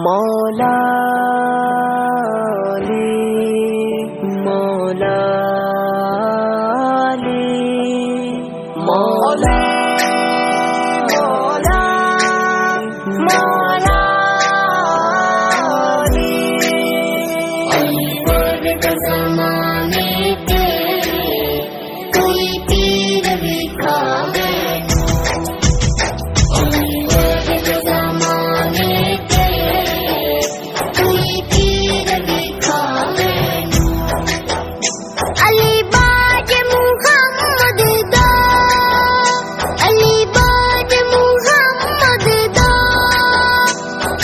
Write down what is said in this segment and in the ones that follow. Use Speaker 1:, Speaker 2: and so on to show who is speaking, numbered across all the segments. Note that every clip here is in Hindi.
Speaker 1: मौला अली मौला अली मौला मौला मौला अली
Speaker 2: अकबर का ज़माने पे कोई पीर लिखा है अकबर का ज़माने पे कोई पीर लिखा है अली बाज मुहम्मद दा अली बाज मुहम्मद दा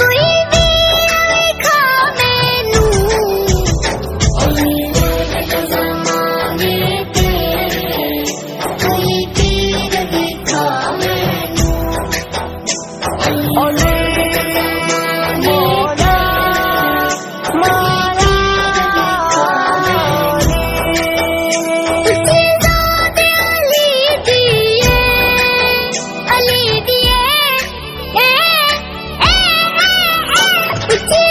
Speaker 2: कोई पीर लिखा मैनू अकबर का ज़माने पे कोई पीर लिखा मैनू
Speaker 1: अली मौला मौला
Speaker 2: उसकी ज़ात अली दिए ए ए ए उसकी